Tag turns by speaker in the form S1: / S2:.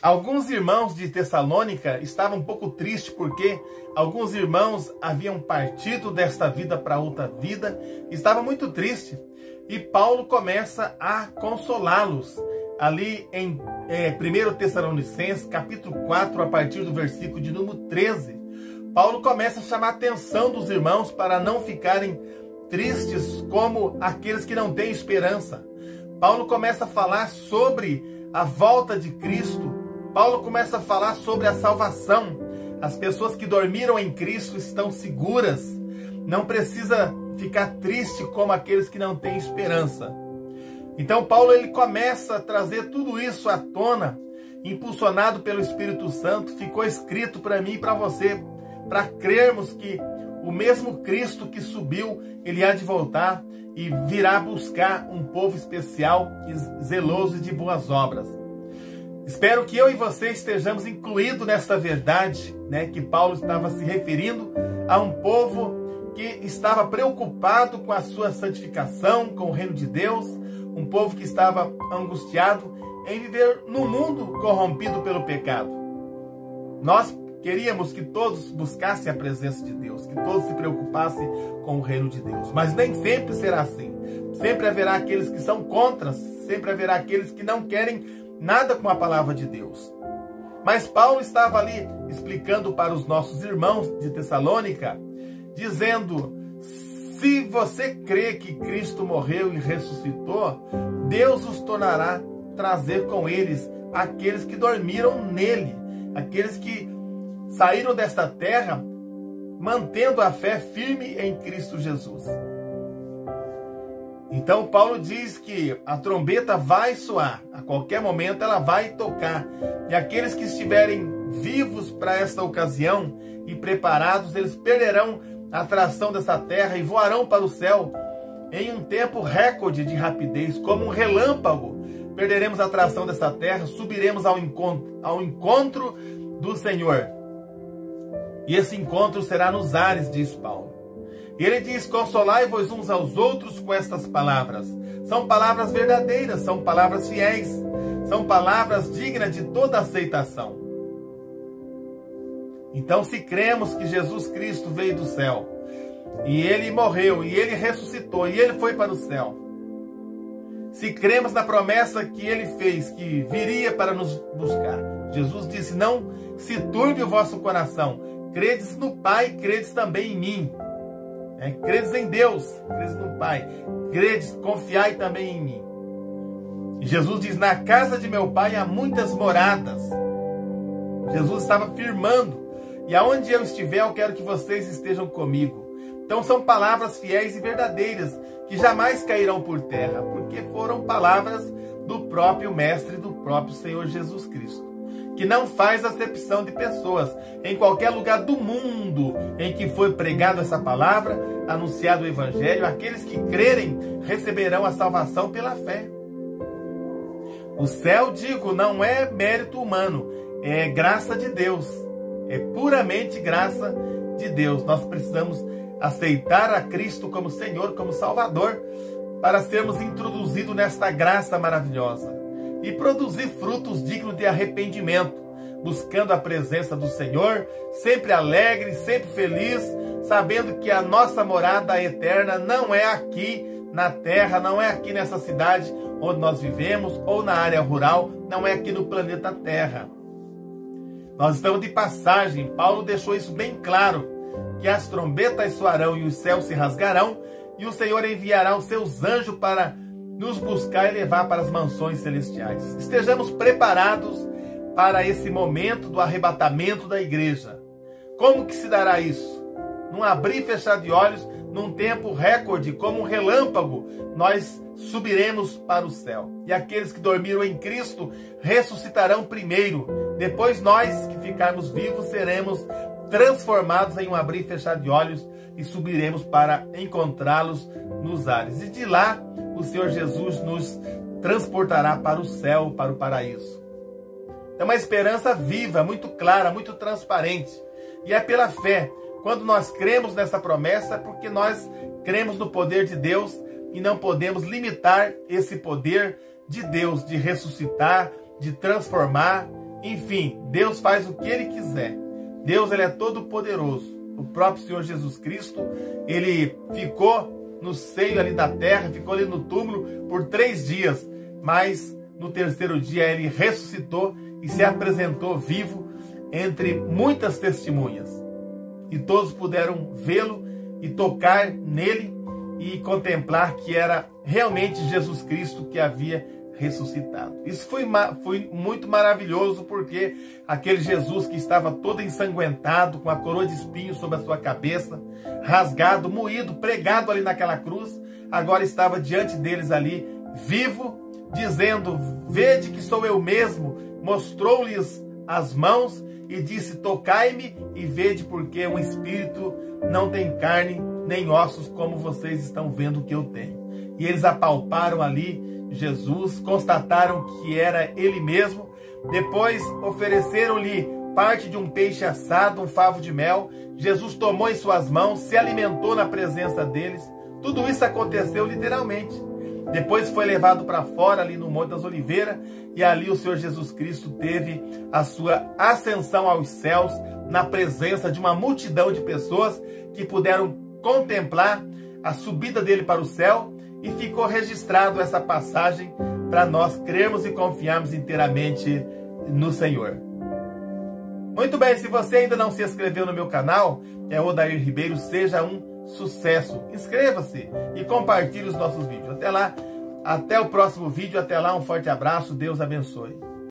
S1: Alguns irmãos de Tessalônica estavam um pouco tristes porque alguns irmãos haviam partido desta vida para outra vida, estavam muito tristes. E Paulo começa a consolá-los. Ali em 1 Tessalonicenses, capítulo 4, a partir do versículo de número 13, Paulo começa a chamar a atenção dos irmãos para não ficarem tristes como aqueles que não têm esperança. Paulo começa a falar sobre a volta de Cristo. Paulo começa a falar sobre a salvação. As pessoas que dormiram em Cristo estão seguras. Não precisa ficar triste como aqueles que não têm esperança. Então Paulo ele começa a trazer tudo isso à tona, impulsionado pelo Espírito Santo. Ficou escrito para mim e para você, para crermos que o mesmo Cristo que subiu, ele há de voltar e virá buscar um povo especial, zeloso e de boas obras. Espero que eu e você estejamos incluídos nessa verdade, né, que Paulo estava se referindo a um povo que estava preocupado com a sua santificação, com o reino de Deus, um povo que estava angustiado em viver num mundo corrompido pelo pecado. Nós queríamos que todos buscassem a presença de Deus, que todos se preocupassem com o reino de Deus. Mas nem sempre será assim. Sempre haverá aqueles que são contra, sempre haverá aqueles que não querem nada com a palavra de Deus. Mas Paulo estava ali explicando para os nossos irmãos de Tessalônica, dizendo: se você crê que Cristo morreu e ressuscitou, Deus os tornará trazer com eles aqueles que dormiram nele, aqueles que saíram desta terra mantendo a fé firme em Cristo Jesus. Então Paulo diz que a trombeta vai soar, a qualquer momento ela vai tocar, e aqueles que estiverem vivos para esta ocasião e preparados, eles perderão a atração dessa terra e voarão para o céu em um tempo recorde de rapidez, como um relâmpago. Perderemos a atração dessa terra, subiremos ao encontro do Senhor. E esse encontro será nos ares, diz Paulo. E ele diz: consolai-vos uns aos outros com estas palavras. São palavras verdadeiras, são palavras fiéis, são palavras dignas de toda aceitação. Então, se cremos que Jesus Cristo veio do céu, e ele morreu, e ele ressuscitou, e ele foi para o céu, se cremos na promessa que ele fez, que viria para nos buscar, Jesus disse: não se turbe o vosso coração, credes no Pai, credes também em mim. Credes em Deus, credes no Pai, credes, confiai também em mim. E Jesus diz: na casa de meu Pai há muitas moradas. Jesus estava afirmando: e aonde eu estiver, eu quero que vocês estejam comigo. Então são palavras fiéis e verdadeiras, que jamais cairão por terra, porque foram palavras do próprio Mestre, do próprio Senhor Jesus Cristo, que não faz acepção de pessoas. Em qualquer lugar do mundo em que foi pregada essa palavra, anunciado o Evangelho, aqueles que crerem receberão a salvação pela fé. O céu, digo, não é mérito humano, é graça de Deus. É puramente graça de Deus. Nós precisamos aceitar a Cristo como Senhor, como Salvador, para sermos introduzidos nesta graça maravilhosa e produzir frutos dignos de arrependimento, buscando a presença do Senhor, sempre alegre, sempre feliz, sabendo que a nossa morada eterna não é aqui na terra, não é aqui nessa cidade onde nós vivemos, ou na área rural, não é aqui no planeta Terra. Nós estamos de passagem. Paulo deixou isso bem claro, que as trombetas soarão e os céus se rasgarão, e o Senhor enviará os seus anjos para nos buscar e levar para as mansões celestiais. Estejamos preparados para esse momento do arrebatamento da igreja. Como que se dará isso? Num abrir e fechar de olhos, num tempo recorde, como um relâmpago, nós subiremos para o céu. E aqueles que dormiram em Cristo ressuscitarão primeiro. Depois nós, que ficarmos vivos, seremos transformados em um abrir e fechar de olhos e subiremos para encontrá-los nos ares. E de lá, o Senhor Jesus nos transportará para o céu, para o paraíso. É uma esperança viva, muito clara, muito transparente. E é pela fé. Quando nós cremos nessa promessa, é porque nós cremos no poder de Deus e não podemos limitar esse poder de Deus de ressuscitar, de transformar Enfim, Deus faz o que Ele quiser. Deus, Ele é todo poderoso. O próprio Senhor Jesus Cristo, Ele ficou no seio ali da terra, ficou ali no túmulo por 3 dias, mas no terceiro dia Ele ressuscitou e se apresentou vivo entre muitas testemunhas. E todos puderam vê-lo e tocar nele e contemplar que era realmente Jesus Cristo que havia ressuscitado. Isso foi muito maravilhoso, porque aquele Jesus que estava todo ensanguentado, com a coroa de espinhos sobre a sua cabeça, rasgado, moído, pregado ali naquela cruz, agora estava diante deles ali, vivo, dizendo: vede que sou eu mesmo. Mostrou-lhes as mãos e disse: tocai-me e vede, porque um espírito não tem carne nem ossos, como vocês estão vendo que eu tenho. E eles apalparam ali Jesus, constataram que era ele mesmo. Depois ofereceram-lhe parte de um peixe assado, um favo de mel. Jesus tomou em suas mãos, se alimentou na presença deles. Tudo isso aconteceu literalmente. Depois foi levado para fora ali no Monte das Oliveiras, e ali o Senhor Jesus Cristo teve a sua ascensão aos céus, na presença de uma multidão de pessoas que puderam contemplar a subida dele para o céu. E ficou registrado essa passagem para nós crermos e confiarmos inteiramente no Senhor. Muito bem, se você ainda não se inscreveu no meu canal, é Odair Ribeiro, seja um sucesso. Inscreva-se e compartilhe os nossos vídeos. Até lá, até o próximo vídeo, até lá, um forte abraço, Deus abençoe.